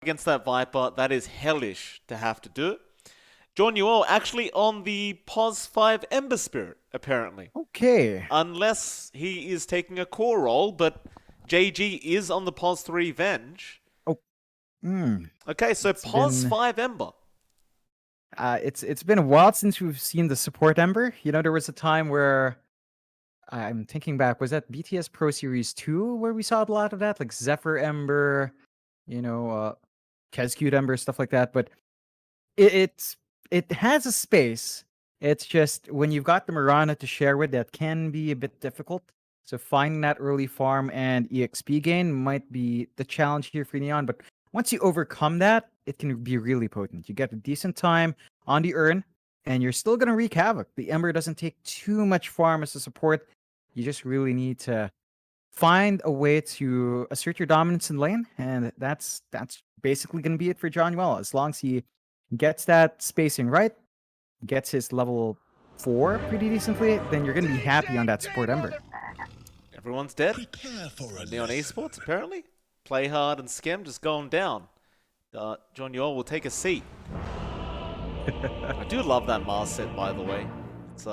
Against that Viper, that is hellish to have to do it. John Newell actually on the POS 5 Ember Spirit, apparently. Okay. Unless he is taking a core role, but JG is on the POS 3 Venge. Oh. Okay, so POS 5 Ember. It's been a while since we've seen the support Ember. You know, there was a time where I'm thinking back, was that BTS Pro Series 2 where we saw a lot of that? Like Zephyr Ember, you know, Kescute Ember, stuff like that. But it has a space. It's just when you've got the Mirana to share with, that can be a bit difficult. So finding that early farm and EXP gain might be the challenge here for Neon. But once you overcome that, it can be really potent. You get a decent time on the urn, and you're still going to wreak havoc. The Ember doesn't take too much farm as a support. You just really need to find a way to assert your dominance in lane, and that's basically going to be it for John Newell. As long as he gets that spacing right, gets his level 4 pretty decently, then you're going to be happy on that support Ember. Everyone's dead. Neon Esports, apparently. Play hard and Skem just going down. John Newell will take a seat. I do love that Mars set, by the way. It's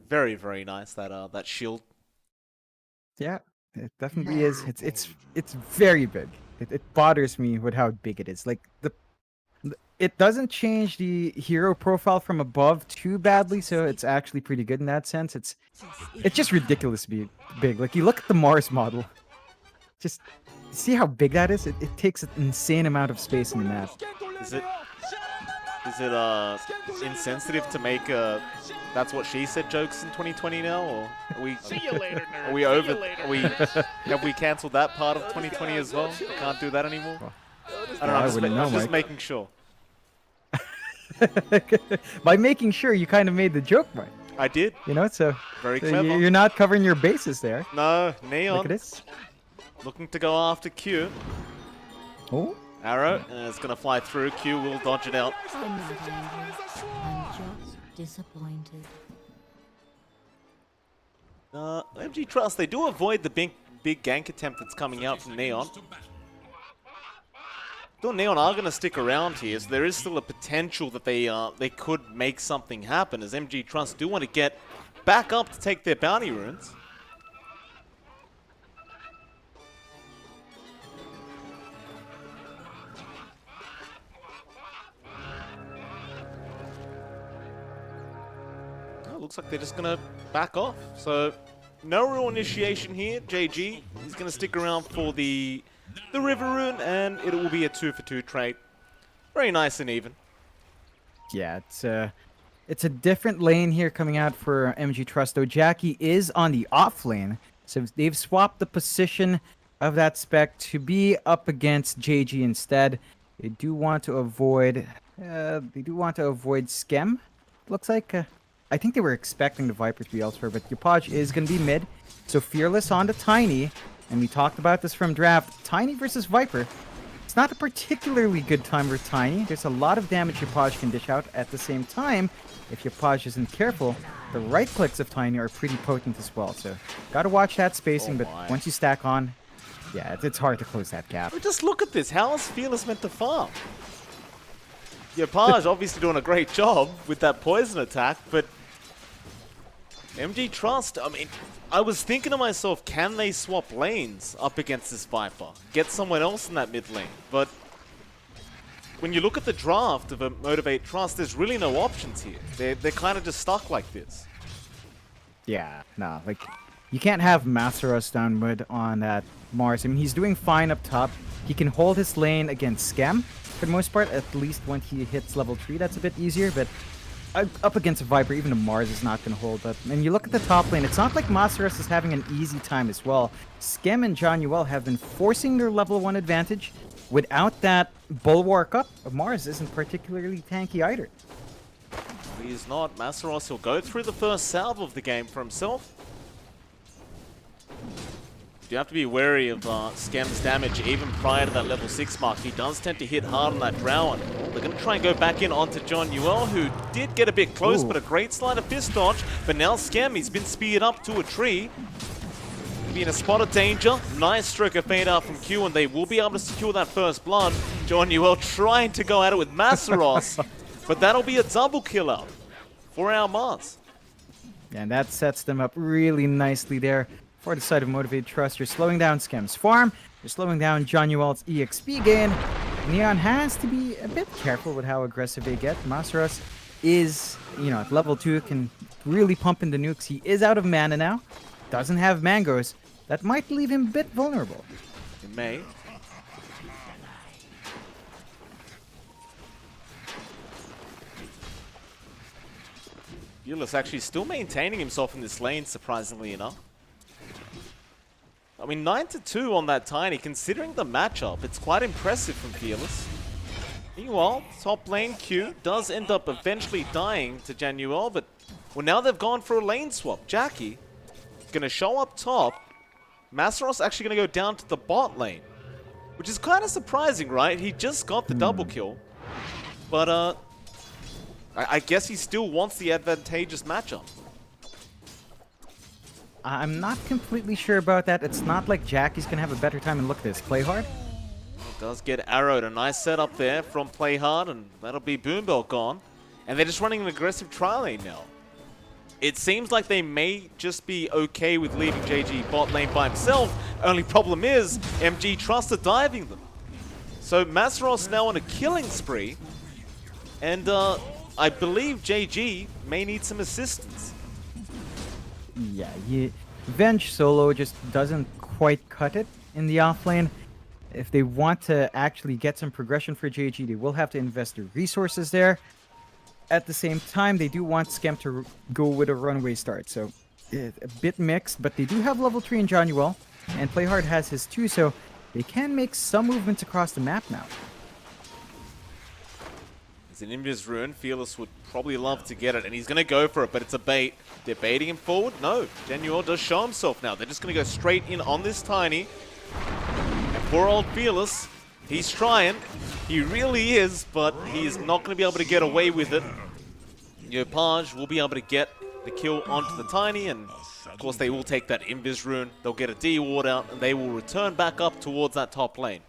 very, very nice, that shield. Yeah, it definitely is. It's very big. It bothers me with how big it is. Like it doesn't change the hero profile from above too badly, so it's actually pretty good in that sense. It's just ridiculously big. Like you look at the Mars model, just see how big that is. It takes an insane amount of space in the map. Is it insensitive to make that's what she said jokes in 2020 now, or are we? See you later, nerd. Are we over? Have we cancelled that part of 2020 as well? We can't do that anymore. I don't know. I'm just making sure. By making sure, you kind of made the joke, right? I did. You know, so very clever. You're not covering your bases there. No, Neon. Look at this. Looking to go after Q. Oh. Arrow, and it's gonna fly through. Q will dodge it out. I'm just disappointed. MG.TRUST, they do avoid the big gank attempt that's coming out from Neon. Still, Neon are gonna stick around here, so there is still a potential that they could make something happen, as MG.TRUST do want to get back up to take their bounty runes. Looks like they're just going to back off. So, no real initiation here. JG is going to stick around for the River Rune, and it will be a 2-for-2 trade. Very nice and even. Yeah, it's a different lane here coming out for MG.TRUST, though Jackie is on the off lane. So they've swapped the position of that spec to be up against JG instead. They do want to avoid Skem. Looks like I think they were expecting the Viper to be elsewhere, but Yopaj is going to be mid. So Fearless on to Tiny. And we talked about this from draft. Tiny versus Viper. It's not a particularly good time for Tiny. There's a lot of damage Yopaj can dish out. At the same time, if Yopaj isn't careful, the right clicks of Tiny are pretty potent as well. So got to watch that spacing, but once you stack on, yeah, it's hard to close that gap. But just look at this. How is Fearless meant to farm? Yopaj obviously doing a great job with that poison attack, but MG.TRUST, I mean, I was thinking to myself, can they swap lanes up against this Viper? Get someone else in that mid lane. But when you look at the draft of a Motivate Trust, there's really no options here. They're kind of just stuck like this. Yeah, no, like, you can't have Masaros down mid on that Mars. I mean, he's doing fine up top. He can hold his lane against Skem, for the most part, at least when he hits level 3, that's a bit easier, but up against a Viper, even a Mars is not going to hold up. And you look at the top lane, it's not like Masaros is having an easy time as well. Skem and Johnuel have been forcing their level 1 advantage. Without that Bulwark up, Mars isn't particularly tanky either. He's not. Masaros, he'll go through the first salve of the game for himself. You have to be wary of Skem's damage even prior to that level 6 mark. He does tend to hit hard on that Drow. They're going to try and go back in onto Johnuel, who did get a bit close, but a great sleight of fist dodge. But now Skem, he's been speared up to a tree. Be in a spot of danger. Nice stroke of fade out from Q, and they will be able to secure that first blood. Johnuel trying to go at it with Masaros, but that'll be a double kill out for our Mars. And that sets them up really nicely there. For the side of Motivated Trust, you're slowing down Skem's farm, you're slowing down Johnuel's EXP gain. Neon has to be a bit careful with how aggressive they get. Masaros is, at level 2, can really pump in the nukes. He is out of mana now, doesn't have mangoes. That might leave him a bit vulnerable. It may. Fearless actually still maintaining himself in this lane, surprisingly enough. I mean, 9-2 on that Tiny, considering the matchup, it's quite impressive from Fearless. Meanwhile, top lane Q does end up eventually dying to Johnuel, but well, now they've gone for a lane swap. Jackie gonna show up top. Masaros actually gonna go down to the bot lane, which is kind of surprising, right? He just got the double kill, but I guess he still wants the advantageous matchup. I'm not completely sure about that. It's not like Jackie's going to have a better time. And look at this. Play hard. Does get arrowed. A nice setup there from Play Hard, and that'll be Boombell gone. And they're just running an aggressive tri lane now. It seems like they may just be okay with leaving JG bot lane by himself. Only problem is, MG.TRUST are diving them. So Masaros now on a killing spree. And I believe JG may need some assistance. Yeah, Venge solo just doesn't quite cut it in the offlane. If they want to actually get some progression for JG, they will have to invest their resources there. At the same time, they do want Skem to go with a runaway start, so a bit mixed, but they do have level 3 in Johnuel, and Playhard has his 2, so they can make some movements across the map now. It's an Invis Rune. Fearless would probably love to get it, and he's going to go for it, but it's a bait. They're baiting him forward. No, Johnuel does show himself now. They're just going to go straight in on this Tiny. And poor old Fearless, he's trying. He really is, but he's not going to be able to get away with it. Yopaj will be able to get the kill onto the Tiny, and of course they will take that Invis Rune. They'll get a D ward out, and they will return back up towards that top lane.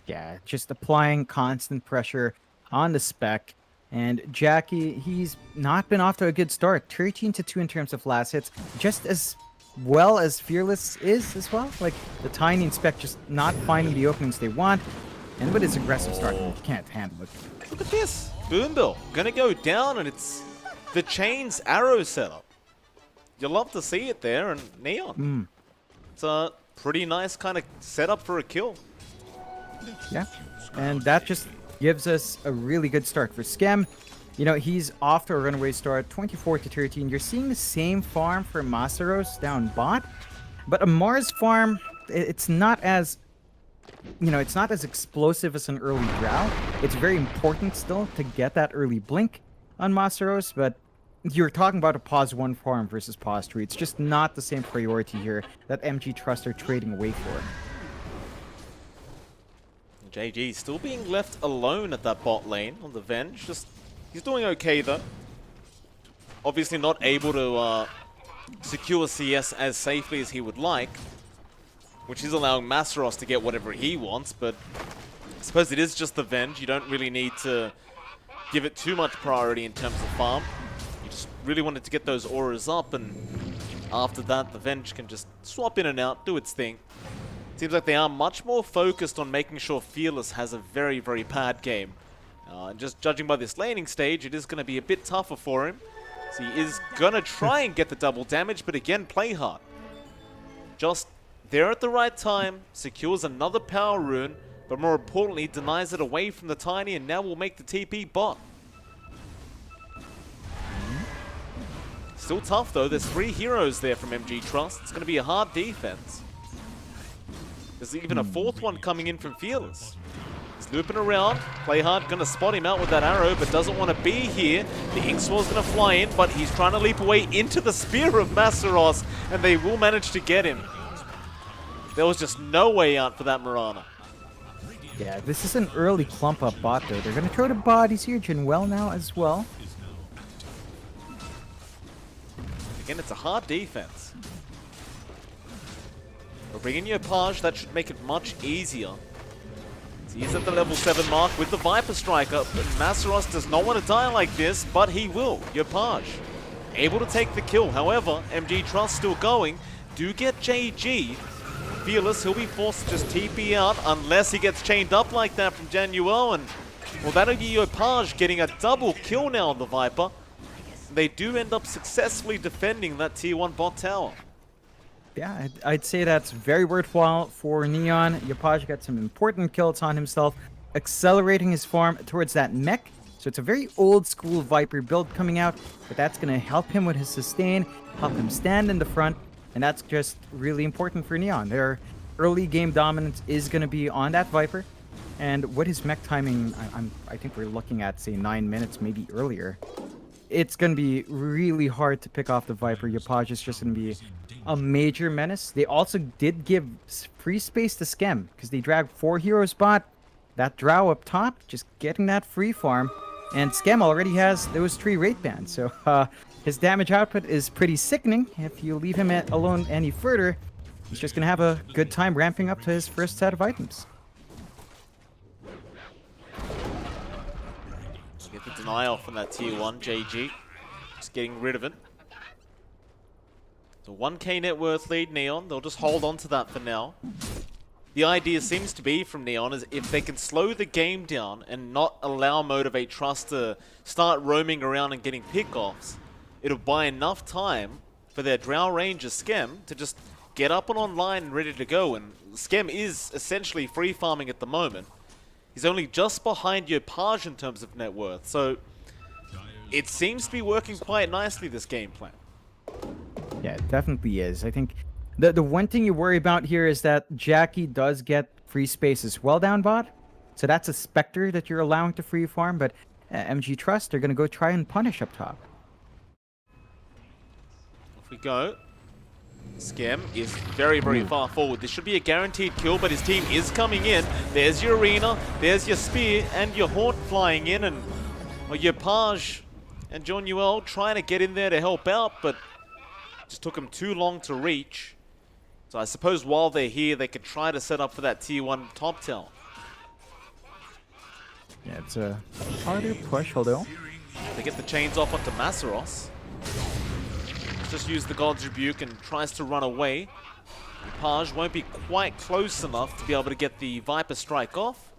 Yeah, just applying constant pressure on the spec. And Jackie, he's not been off to a good start. 13-2 in terms of last hits. Just as well as Fearless is as well. Like, the Tiny and Spec just not finding the openings they want. And with his aggressive start, he can't handle it. Look at this. Boombill gonna go down, and it's the Chains arrow setup. You'll love to see it there, and Neon. It's a pretty nice kind of setup for a kill. Yeah, and that just gives us a really good start for Skem. You know, he's off to a runaway start, 24-13. You're seeing the same farm for Masaros down bot, but a Mars farm, it's not as, it's not as explosive as an early Drow. It's very important still to get that early blink on Masaros, but you're talking about a pause 1 farm versus pause 3. It's just not the same priority here that MG.TRUST are trading away for. JG still being left alone at that bot lane on the Venge. He's doing okay though. Obviously not able to secure CS as safely as he would like, which is allowing Masaros to get whatever he wants, but I suppose it is just the Venge. You don't really need to give it too much priority in terms of farm. You just really wanted to get those auras up, and after that the Venge can just swap in and out, do its thing. Seems like they are much more focused on making sure Fearless has a very, very bad game. And just judging by this laning stage, it is going to be a bit tougher for him. So he is going to try and get the double damage, but again, play hard. Just there at the right time, secures another power rune, but more importantly, denies it away from the Tiny, and now will make the TP bot. Still tough though, there's 3 heroes there from MG.TRUST. It's going to be a hard defense. There's even a 4th one coming in from Fearless. He's looping around, Playhard going to spot him out with that arrow, but doesn't want to be here. The Ink Swell's going to fly in, but he's trying to leap away into the spear of Masaros, and they will manage to get him. There was just no way out for that Mirana. Yeah, this is an early clump up bot though. They're going to try to bodies here. Jinwell now as well. Again, it's a hard defense. We're bringing Yopaj, that should make it much easier. So he's at the level 7 mark with the Viper Striker, but Masaros does not want to die like this, but he will. Yopaj able to take the kill. However, MG.TRUST still going. Do get JG. Fearless, he'll be forced to just TP out unless he gets chained up like that from Januel, and well, that'll be Yopaj getting a double kill now on the Viper. They do end up successfully defending that tier 1 bot tower. Yeah, I'd say that's very worthwhile for Neon. Yopaj got some important kills on himself, accelerating his farm towards that mech. So it's a very old school Viper build coming out, but that's going to help him with his sustain, help him stand in the front, and that's just really important for Neon. Their early game dominance is going to be on that Viper, and what his mech timing, I think we're looking at, say, 9 minutes, maybe earlier. It's going to be really hard to pick off the Viper. Yopaj is just going to be a major menace. They also did give free space to Skem because they dragged 4 heroes bot. That Drow up top, just getting that free farm. And Skem already has those 3 rate bans. So his damage output is pretty sickening. If you leave him alone any further, he's just going to have a good time ramping up to his first set of items. Get the denial from that tier 1 JG. Just getting rid of it. So 1k net worth lead Neon. They'll just hold on to that for now. The idea seems to be from Neon is if they can slow the game down and not allow MG.TRUST to start roaming around and getting pickoffs, it'll buy enough time for their Drow Ranger Skem to just get up and online and ready to go. And Skem is essentially free farming at the moment. He's only just behind Yopaj in terms of net worth, so it seems to be working quite nicely, this game plan. Yeah, it definitely is. I think the one thing you worry about here is that Jackie does get free space as well down bot. So that's a Spectre that you're allowing to free farm, but MG.TRUST, they're going to go try and punish up top. Off we go. Skem is very, very far forward. This should be a guaranteed kill, but his team is coming in. There's your arena, there's your spear, and your haunt flying in, and Yopaj and Januel trying to get in there to help out, but just took them too long to reach. So I suppose while they're here, they could try to set up for that tier 1 top tower. Yeah, it's a harder push, although. They get the chains off onto Masaros. Just use the God's Rebuke and tries to run away. Paj won't be quite close enough to be able to get the Viper Strike off.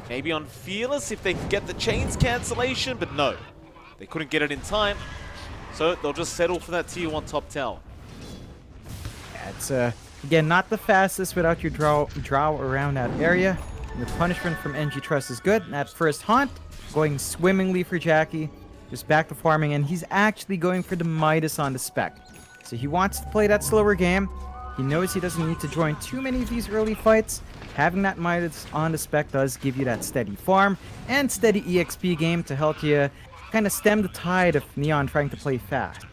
Maybe on Fearless if they can get the chains cancellation, but no. They couldn't get it in time, so they'll just settle for that tier 1 top tower. Yeah, it's, again, not the fastest without your draw around that area. The punishment from MG.TRUST is good. That first haunt, going swimmingly for Jackie. Just back to farming, and he's actually going for the Midas on the spec. So he wants to play that slower game. He knows he doesn't need to join too many of these early fights. Having that Midas on the spec does give you that steady farm and steady EXP game to help you kind of stem the tide of Neon trying to play fast.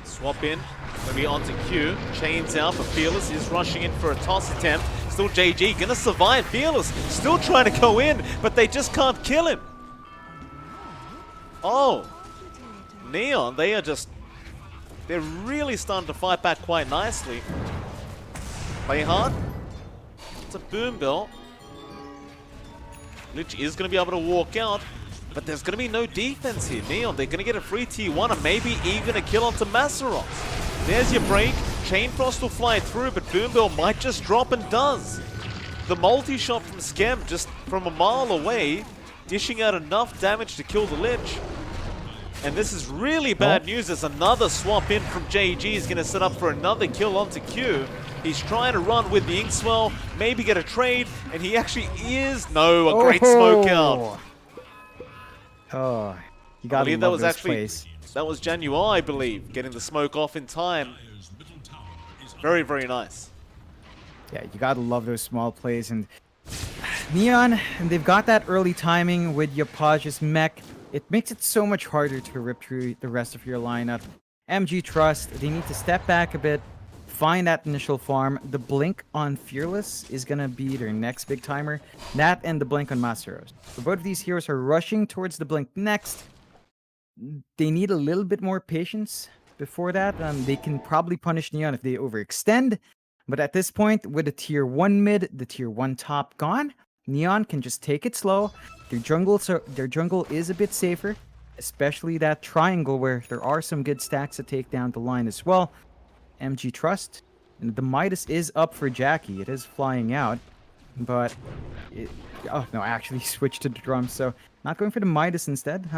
Swap in, maybe onto Q. Chains out, but Fearless is rushing in for a toss attempt. Still JG gonna survive. Fearless still trying to go in, but they just can't kill him. Oh, Neon, they're really starting to fight back quite nicely. Play hard. It's a boom bell. Lich is gonna be able to walk out, but there's gonna be no defense here. Neon, they're gonna get a free tier 1 and maybe even a kill onto Masaros. There's your break. Chain Frost will fly through, but Boombell might just drop and does. The multi-shot from Skem just from a mile away, dishing out enough damage to kill the Lich. And this is really bad news as another swap in from JG is going to set up for another kill onto Q. He's trying to run with the Inkswell, maybe get a trade, and he actually is. No, a great smoke out. Oh, you I gotta believe love that was those actually, plays. that was Janua, I believe, getting the smoke off in time. Very, very nice. Yeah, you gotta love those small plays. And Neon, and they've got that early timing with Yapaj's mech. It makes it so much harder to rip through the rest of your lineup. MG.TRUST, they need to step back a bit, find that initial farm. The blink on Fearless is gonna be their next big timer. That and the blink on Masteros. So both of these heroes are rushing towards the blink next. They need a little bit more patience before that. They can probably punish Neon if they overextend. But at this point, with the tier 1 mid, the tier 1 top gone, Neon can just take it slow. Their jungle is a bit safer, especially that triangle where there are some good stacks to take down the line as well. MG.TRUST, and the Midas is up for Jackie. It is flying out, but oh no, actually switched to the drums. So not going for the Midas instead.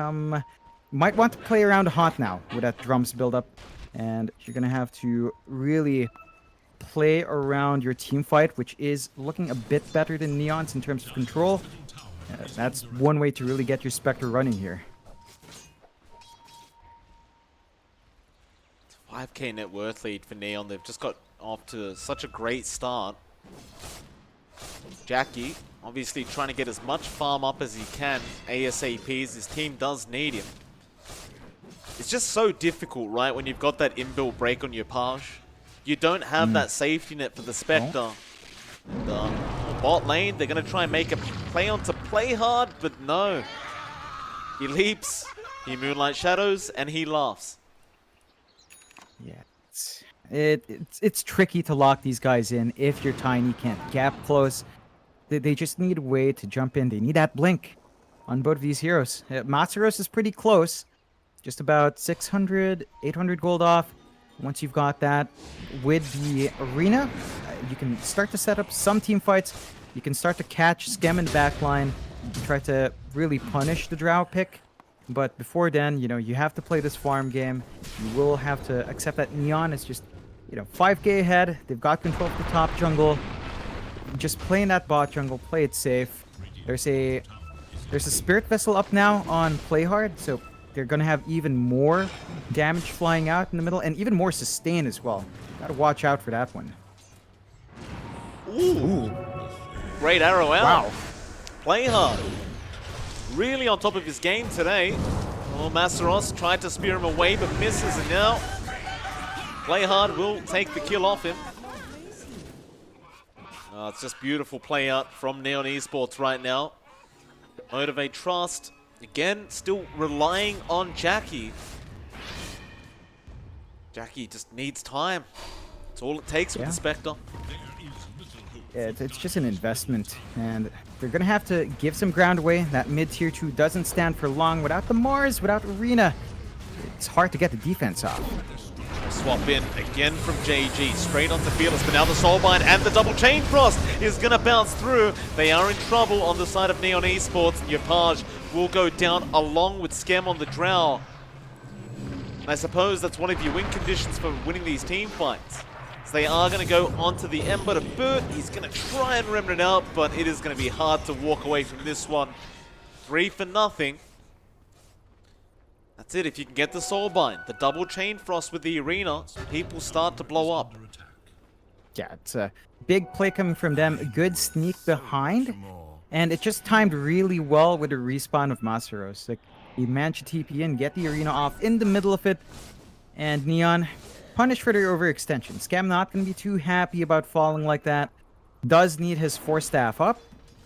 Might want to play around Haunt now with that drums build-up, and you're gonna have to really play around your team fight, which is looking a bit better than Neon's in terms of control. That's one way to really get your Spectre running here. 5k net worth lead for Neon. They've just got off to such a great start. Jackie obviously trying to get as much farm up as he can ASAP as his team does need him. It's just so difficult, right, when you've got that inbuilt break on your Page. You don't have that safety net for the Spectre. The bot lane, they're going to try and make a play on to play hard, but no. He leaps, he Moonlight Shadows, and he laughs. Yeah, it's tricky to lock these guys in if your Tiny can't gap close. They just need a way to jump in. They need that blink on both of these heroes. Matsuros is pretty close. Just about 600, 800 gold off. Once you've got that with the arena, you can start to set up some team fights. You can start to catch Scam in the back line. Try to really punish the Drow pick. But before then, you know, you have to play this farm game. You will have to accept that Neon is just, you know, 5k ahead. They've got control of the top jungle. Just play in that bot jungle, play it safe. There's a Spirit Vessel up now on Play Hard, so they're gonna have even more damage flying out in the middle, and even more sustain as well. Gotta watch out for that one. Ooh. Great arrow out. Wow. Play hard. Really on top of his game today. Oh, Masteros tried to spear him away, but misses, and now Play hard will take the kill off him. It's just beautiful play out from Neon Esports right now. Motivate Trust. Again, still relying on Jackie. Jackie just needs time. That's all it takes with the Spectre. Yeah, it's just an investment, and they're going to have to give some ground away. That mid-tier 2 doesn't stand for long. Without the Mars, without Arena, it's hard to get the defense off. Swap in again from JG, straight onto Fearless, but now the Soulbind and the double chain frost is going to bounce through. They are in trouble on the side of Neon Esports, and Yapaj will go down along with Scam on the Drow. And I suppose that's one of your win conditions for winning these team fights. So they are going to go onto the Ember to boot. He's going to try and remnant out, but it is going to be hard to walk away from this one. 3 for nothing. That's it. If you can get the Soulbind, the double chain frost with the Arena, people start to blow up. Yeah, it's a big play coming from them. A good sneak behind. And it just timed really well with the respawn of Masteros. Like, he managed to TP in, get the Arena off in the middle of it. And Neon, punished for their overextension. Scam not going to be too happy about falling like that. Does need his 4-staff up.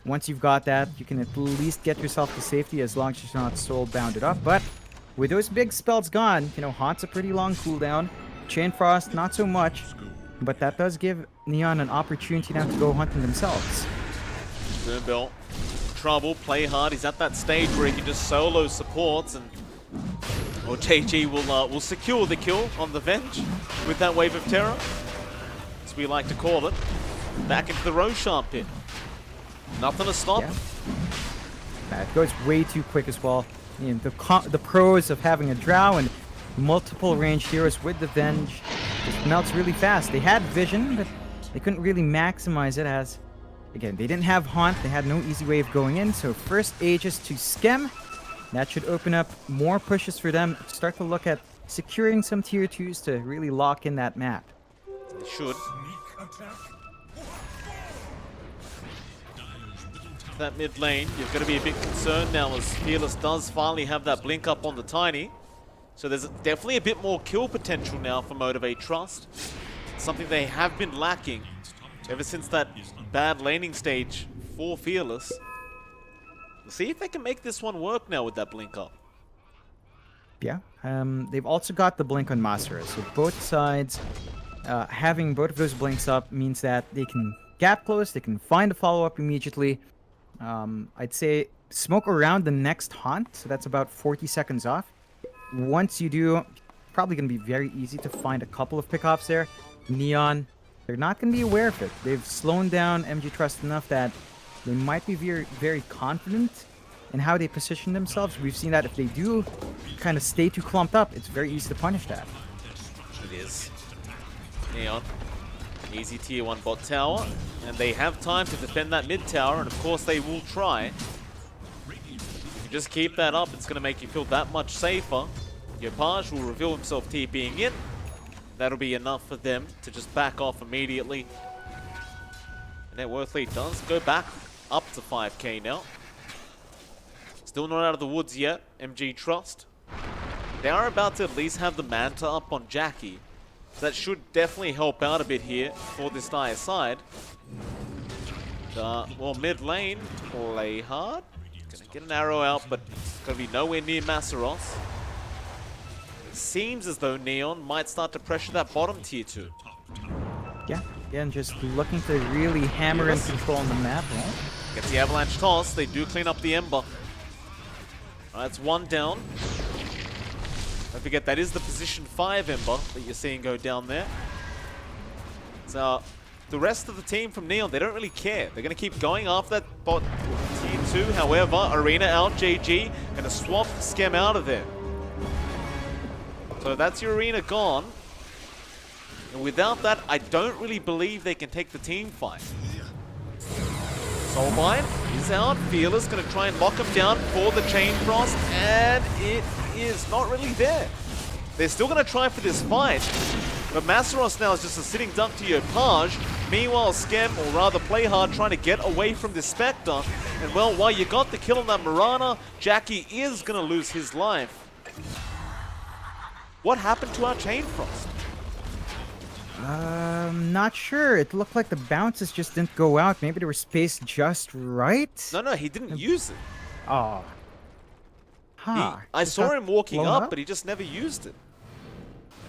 Once you've got that, you can at least get yourself to safety as long as you're not soul bounded up. But with those big spells gone, you know, Haunt's a pretty long cooldown. Chain Frost, not so much. But that does give Neon an opportunity now to go hunting themselves. Bill, trouble, play hard. He's at that stage where he can just solo supports, and JG will secure the kill on the Venge with that wave of terror, as we like to call it. Back into the Roshan pit. Nothing to stop. Yeah. It goes way too quick as well. You know, the pros of having a Drow and multiple ranged heroes with the Venge just melts really fast. They had vision, but they couldn't really maximize it as, again, they didn't have Haunt. They had no easy way of going in. So first Aegis to Skem. That should open up more pushes for them to start to look at securing some tier 2s to really lock in that map. They should. That mid lane, you're going to be a bit concerned now as Fearless does finally have that blink up on the Tiny. So there's definitely a bit more kill potential now for MG.TRUST. Something they have been lacking ever since that bad laning stage for Fearless. We'll see if they can make this one work now with that blink up. Yeah, they've also got the blink on Masura, so both sides having both of those blinks up means that they can gap close, they can find a follow-up immediately. I'd say smoke around the next Haunt, so that's about 40 seconds off. Once you do, probably going to be very easy to find a couple of pickoffs there. Neon, they're not going to be aware of it. They've slowed down MG.TRUST enough that they might be very, very confident in how they position themselves. We've seen that if they do kind of stay too clumped up, it's very easy to punish that. It is. Neon, easy tier 1 bot tower, and they have time to defend that mid tower, and of course they will try. If you just keep that up, it's going to make you feel that much safer. Yopaj will reveal himself TPing in. That'll be enough for them to just back off immediately. And their worth lead does go back up to 5k now. Still not out of the woods yet, MG.TRUST. They are about to at least have the Manta up on Jackie. So that should definitely help out a bit here for this dire side. Well, mid lane, play hard. Gonna get an arrow out, but it's gonna be nowhere near Masaros. It seems as though Neon might start to pressure that bottom tier 2. Yeah, again, just looking to really hammer and control on the map. Right? Gets the avalanche toss, they do clean up the Ember. That's one down. Don't forget, that is the position 5 Ember that you're seeing go down there. So, the rest of the team from Neon, they don't really care. They're going to keep going after that bot tier 2. However, Arena out, JG, going to swap Skem out of there. So that's your Arena gone. And without that, I don't really believe they can take the team fight. Soulbind is out. Fearless going to try and lock him down for the Chain Frost, and it is not really there. They're still going to try for this fight, but Masaros now is just a sitting duck to Yopaj. Meanwhile, Skem, or rather Play Hard, trying to get away from this Spectre. And well, while you got the kill on that Mirana, Jackie is going to lose his life. What happened to our Chain Frost? Not sure. It looked like the bounces just didn't go out. Maybe they were spaced just right. No, he didn't use it. Oh. Huh. I saw him walking blown up, but he just never used it.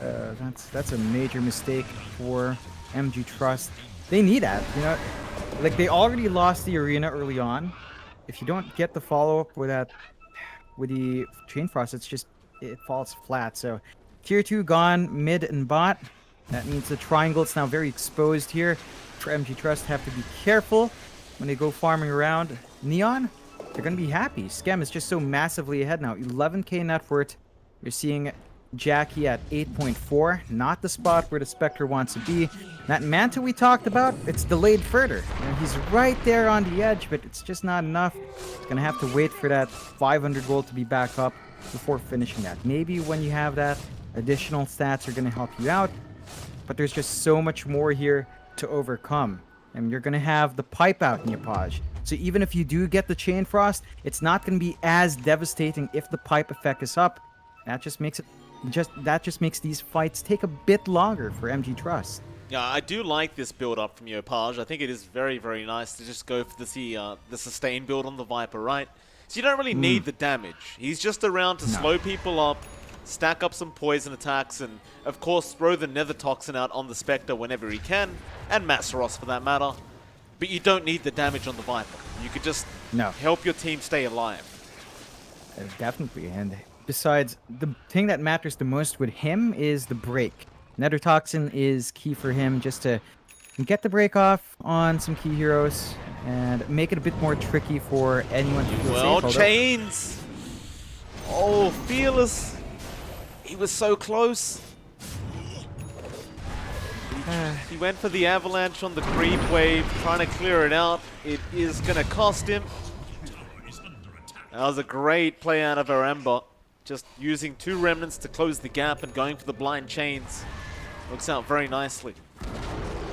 That's a major mistake for MG.TRUST. They need that, you know. Like, they already lost the arena early on. If you don't get the follow-up with that, with the Chain Frost, it falls flat. So, tier 2 gone, mid and bot. That means the triangle is now very exposed here. For MG.TRUST, have to be careful when they go farming around. Neon, they're going to be happy. Skem is just so massively ahead now. 11k net worth. You're seeing Jackie at 8.4. Not the spot where the Spectre wants to be. That Manta we talked about, it's delayed further. You know, he's right there on the edge, but it's just not enough. He's going to have to wait for that 500 gold to be back up before finishing that. Maybe when you have that, additional stats are going to help you out. But there's just so much more here to overcome. And you're going to have the pipe out in Yopaj. So even if you do get the Chain Frost, it's not going to be as devastating if the pipe effect is up. That just makes these fights take a bit longer for MG.TRUST. Yeah, I do like this build up from Yopaj. I think it is very, very nice to just go for the sustain build on the Viper, right? So you don't really need the damage. He's just around to slow people up, stack up some poison attacks, and of course throw the Nether Toxin out on the Spectre whenever he can, and Masaros for that matter. But you don't need the damage on the Viper. You could just help your team stay alive. Definitely, and besides, the thing that matters the most with him is the break. Nether Toxin is key for him just to get the break off on some key heroes and make it a bit more tricky for anyone to feel well, safe. Chains! Oh, Fearless. He was so close. He went for the avalanche on the creep wave, trying to clear it out. It is going to cost him. That was a great play out of our Ember. Just using 2 remnants to close the gap and going for the blind chains. Works out very nicely.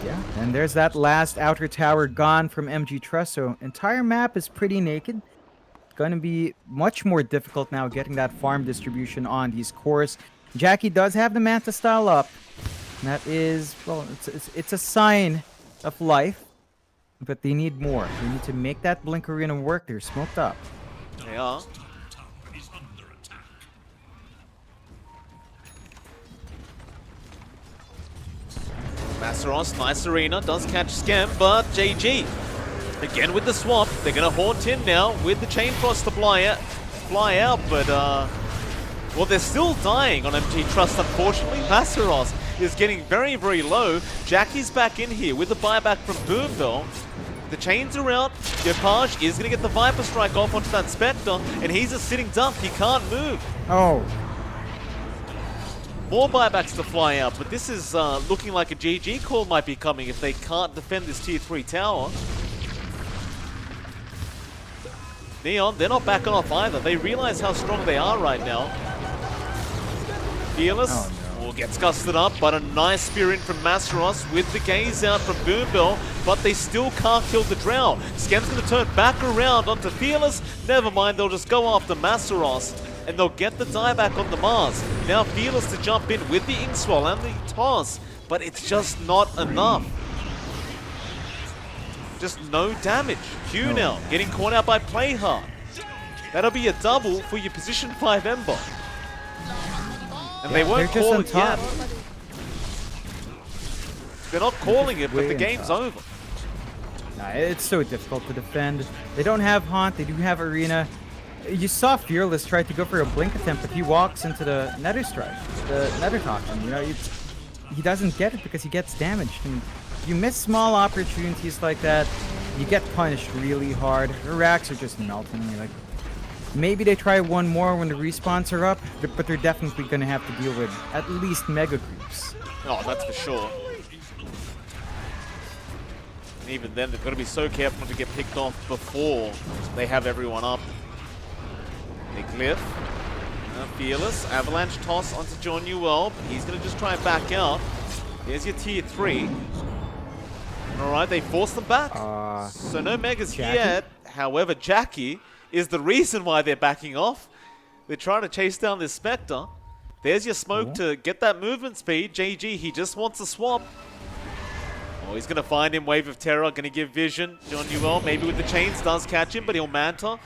Yeah, and there's that last outer tower gone from MG.TRUST, so entire map is pretty naked. Going to be much more difficult now getting that farm distribution on these cores. Jackie does have the Manta style up. And that is, well, it's a sign of life, but they need more. They need to make that Blink Arena work. They're smoked up. They are. Masteros, nice arena, does catch Scam, but JG again with the swap. They're gonna haunt in now with the Chain Frost to fly out, but well, they're still dying on MG.TRUST, unfortunately. Masteros is getting very, very low. Jackie's back in here with the buyback from Boom though. The chains are out. Yopaj is going to get the Viper Strike off onto that Spectre, and he's a sitting duck. He can't move. Oh. More buybacks to fly out, but this is looking like a GG call might be coming if they can't defend this tier 3 tower. Neon, they're not backing off either. They realize how strong they are right now. Fearless gets gusted up, but a nice spear in from Masteros with the gaze out from Boombell, but they still can't kill the Drow. Skem's going to turn back around onto Fearless. Never mind, they'll just go after Masteros, and they'll get the dieback on the Mars. Now Fearless to jump in with the Inkswell and the toss, but it's just not enough. Just no damage. Q now getting caught out by Playhard. That'll be a double for your position 5 Ember. And they won't call it yet. They're not calling it, but the game's over. Nah, it's so difficult to defend. They don't have Haunt, they do have Arena. You saw Fearless try to go for a blink attempt, but he walks into the Nether Strike, the Nether Toxin. You know, he doesn't get it because he gets damaged. And you miss small opportunities like that, you get punished really hard. The racks are just melting. You're like, maybe they try one more when the respawns are up, but they're definitely going to have to deal with at least mega creeps. Oh, that's for sure. And even then, they've got to be so careful not to get picked off before they have everyone up. Big Glyph. Fearless. Avalanche toss onto John Newell. He's going to just try and back out. There's your tier 3. Alright, they force them back. So no megas yet. However, Jackie is the reason why they're backing off. They're trying to chase down this Spectre. There's your smoke to get that movement speed. JG, he just wants a swap. Oh, he's going to find him. Wave of Terror, going to give vision. John Newell, maybe with the chains, does catch him, but he'll Manta.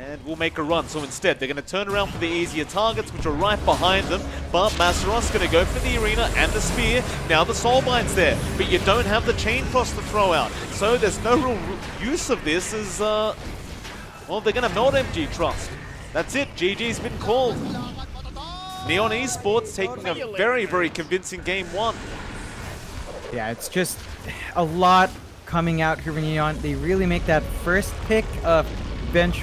And we'll make a run. So instead, they're going to turn around for the easier targets, which are right behind them. But Masteros going to go for the Arena and the Spear. Now the Soulbind's there, but you don't have the Chain Frost to throw out. So there's no real use of this as, well, they're going to melt MG.TRUST. That's it. GG's been called. Neon Esports taking a very, very convincing game 1. Yeah, it's just a lot coming out here from Neon. They really make that first pick of bench